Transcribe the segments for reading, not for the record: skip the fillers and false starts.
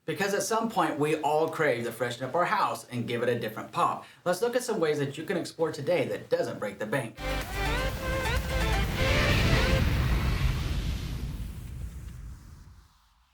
Because at some point we all crave to freshen up our house and give it a different pop. Let's look at some ways that you can explore today that doesn't break the bank.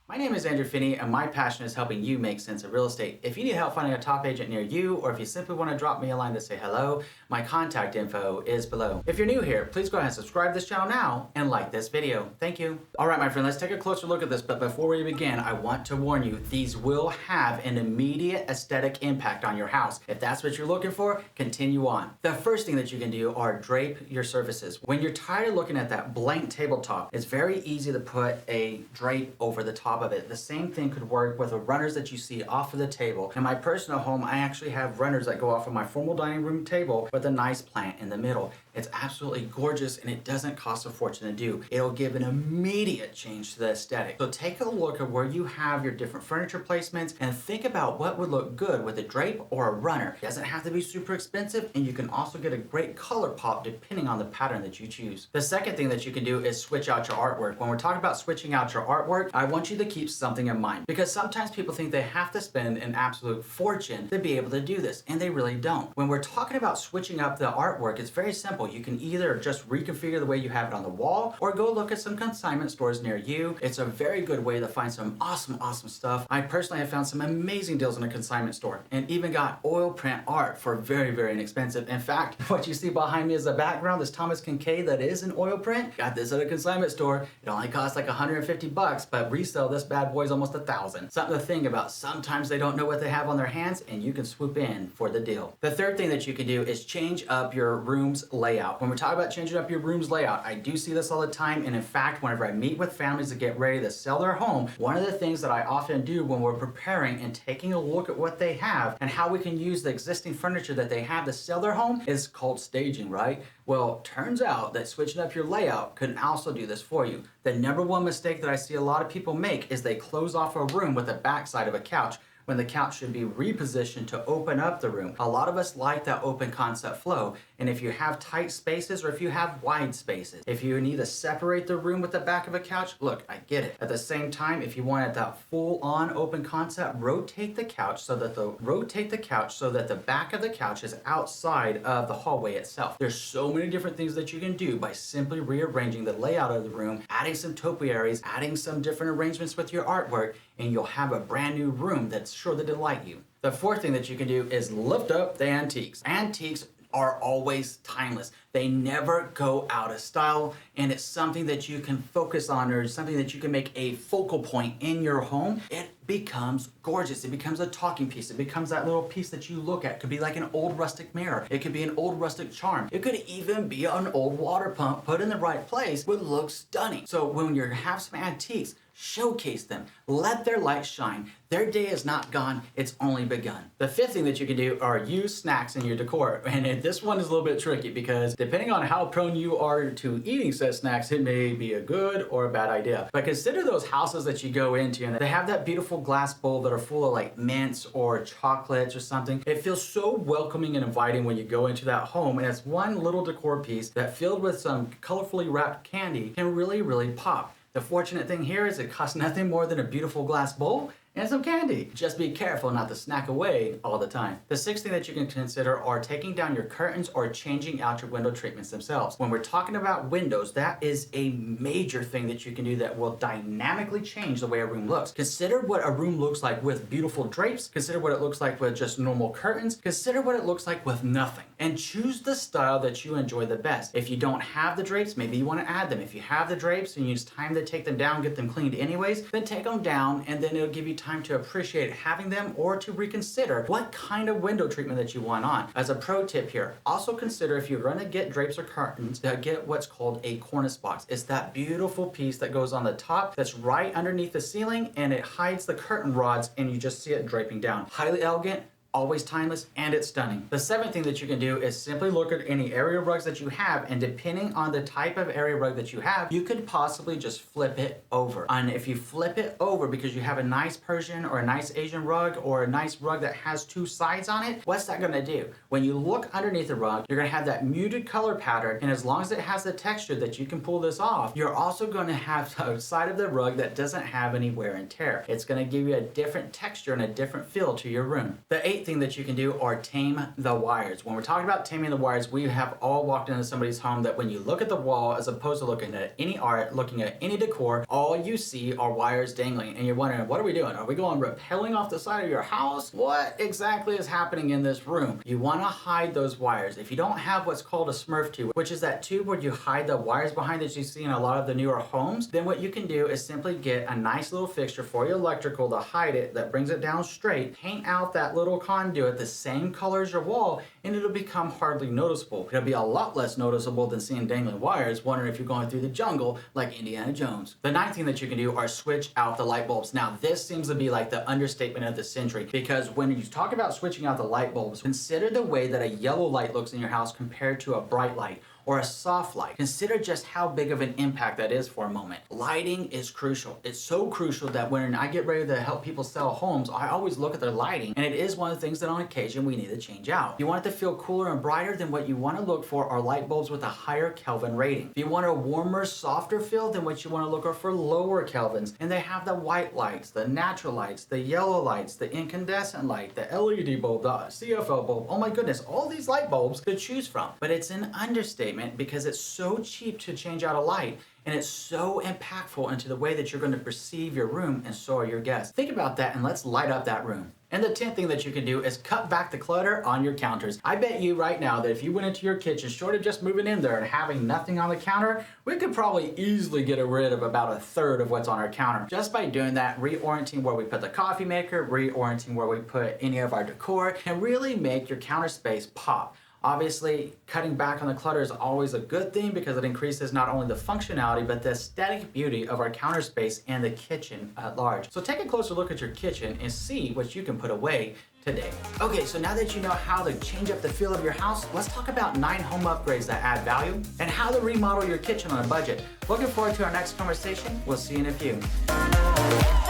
My name is Andrew Finney, and my passion is helping you make sense of real estate. If you need help finding a top agent near you, or if you simply want to drop me a line to say hello, my contact info is below. If you're new here, please go ahead and subscribe to this channel now and like this video. Thank you. All right, my friend, let's take a closer look at this. But before we begin, I want to warn you, these will have an immediate aesthetic impact on your house. If that's what you're looking for, continue on. The first thing that you can do are drape your surfaces. When you're tired of looking at that blank tabletop, it's very easy to put a drape over the top of it. The same thing could work with the runners that you see off of the table. In my personal home, I actually have runners that go off of my formal dining room table with a nice plant in the middle. It's absolutely gorgeous, and it doesn't cost a fortune to do. It'll give an immediate change to the aesthetic. So take a look at where you have your different furniture placements and think about what would look good with a drape or a runner. It doesn't have to be super expensive, and you can also get a great color pop depending on the pattern that you choose. The second thing that you can do is switch out your artwork. When we're talking about switching out your artwork, I want you to keep something in mind, because sometimes people think they have to spend an absolute fortune to be able to do this, and they really don't. When we're talking about switching up the artwork, it's very simple. You can either just reconfigure the way you have it on the wall, or go look at some consignment stores near you. It's a very good way to find some awesome stuff. I personally have found some amazing deals in a consignment store, and even got oil print art for very inexpensive. In fact, what you see behind me is the background, this Thomas Kincaid that is in oil print. Got this at a consignment store. It only costs like 150 bucks, but resell this bad boy is almost 1,000. Something to think about. Sometimes they don't know what they have on their hands, and you can swoop in for the deal. The third thing that you can do is change up your room's layout. When we're talking about changing up your room's layout, I do see this all the time, and in fact, whenever I meet with families that get ready to sell their home, one of the things that I often do when we're preparing and taking a look at what they have and how we can use the existing furniture that they have to sell their home is called staging, right? Well, turns out that switching up your layout can also do this for you. The number one mistake that I see a lot of people make is they close off a room with the backside of a couch, when the couch should be repositioned to open up the room. A lot of us like that open concept flow, and if you have tight spaces or if you have wide spaces, if you need to separate the room with the back of a couch, look, I get it. At the same time, if you wanted that full-on open concept, rotate the couch so that the back of the couch is outside of the hallway itself. There's so many different things that you can do by simply rearranging the layout of the room, adding some topiaries, adding some different arrangements with your artwork, and you'll have a brand new room that's sure to delight you. The fourth thing that you can do is lift up the antiques. Antiques are always timeless. They never go out of style, and it's something that you can focus on, or something that you can make a focal point in your home. It becomes gorgeous. It becomes a talking piece. It becomes that little piece that you look at. It could be like an old rustic mirror. It could be an old rustic charm. It could even be an old water pump put in the right place would look stunning. So when you have some antiques, showcase them. Let their light shine. Their day is not gone, it's only begun. The fifth thing that you can do are use snacks in your decor. And this one is a little bit tricky, because depending on how prone you are to eating said snacks, it may be a good or a bad idea. But consider those houses that you go into and they have that beautiful glass bowl that are full of like mints or chocolates or something. It feels so welcoming and inviting when you go into that home, and it's one little decor piece that filled with some colorfully wrapped candy can really pop. The fortunate thing here is it costs nothing more than a beautiful glass bowl and some candy. Just be careful not to snack away all the time. The sixth thing that you can consider are taking down your curtains or changing out your window treatments themselves. When we're talking about windows, that is a major thing that you can do that will dynamically change the way a room looks. Consider what a room looks like with beautiful drapes. Consider what it looks like with just normal curtains. Consider what it looks like with nothing. And choose the style that you enjoy the best. If you don't have the drapes, maybe you want to add them. If you have the drapes and it's time to take them down, get them cleaned anyways, then take them down, and then it'll give you time to appreciate having them, or to reconsider what kind of window treatment that you want on. As a pro tip here, also consider if you're going to get drapes or curtains, get what's called a cornice box. It's that beautiful piece that goes on the top that's right underneath the ceiling, and it hides the curtain rods, and you just see it draping down. Highly elegant, always timeless, and it's stunning. The seventh thing that you can do is simply look at any area rugs that you have, and depending on the type of area rug that you have, you could possibly just flip it over. And if you flip it over because you have a nice Persian or a nice Asian rug or a nice rug that has two sides on it, what's that gonna do? When you look underneath the rug, you're gonna have that muted color pattern, and as long as it has the texture that you can pull this off, you're also gonna have a side of the rug that doesn't have any wear and tear. It's gonna give you a different texture and a different feel to your room. The eighth thing that you can do are tame the wires. When we're talking about taming the wires, we have all walked into somebody's home that when you look at the wall, as opposed to looking at any art, looking at any decor, all you see are wires dangling, and you're wondering, what are we doing? Are we going rappelling off the side of your house? What exactly is happening in this room? You wanna hide those wires. If you don't have what's called a Smurf tube, which is that tube where you hide the wires behind that you see in a lot of the newer homes, then what you can do is simply get a nice little fixture for your electrical to hide it, that brings it down straight, paint out that little conduit the same color as your wall, and it'll become hardly noticeable. It'll be a lot less noticeable than seeing dangling wires, wondering if you're going through the jungle like Indiana Jones. The ninth thing that you can do are switch out the light bulbs. Now, this seems to be like the understatement of the century, because when you talk about switching out the light bulbs, consider the way that a yellow light looks in your house compared to a bright light or a soft light. Consider just how big of an impact that is for a moment. Lighting is crucial. It's so crucial that when I get ready to help people sell homes, I always look at their lighting, and it is one of the things that on occasion we need to change out. If you want it to feel cooler and brighter, then what you want to look for are light bulbs with a higher Kelvin rating. If you want a warmer, softer feel, then what you want to look for lower Kelvins, and they have the white lights, the natural lights, the yellow lights, the incandescent light, the LED bulb, the CFL bulb. Oh my goodness, all these light bulbs to choose from. But it's an understatement because it's so cheap to change out a light, and it's so impactful into the way that you're going to perceive your room, and so are your guests. Think about that, and let's light up that room. And the 10th thing that you can do is cut back the clutter on your counters. I bet you right now that if you went into your kitchen, short of just moving in there and having nothing on the counter, we could probably easily get rid of about a third of what's on our counter. Just by doing that, reorienting where we put the coffee maker, reorienting where we put any of our decor, and really make your counter space pop. Obviously, cutting back on the clutter is always a good thing because it increases not only the functionality, but the aesthetic beauty of our counter space and the kitchen at large. So take a closer look at your kitchen and see what you can put away today. Okay, so now that you know how to change up the feel of your house, let's talk about 9 home upgrades that add value and how to remodel your kitchen on a budget. Looking forward to our next conversation. We'll see you in a few.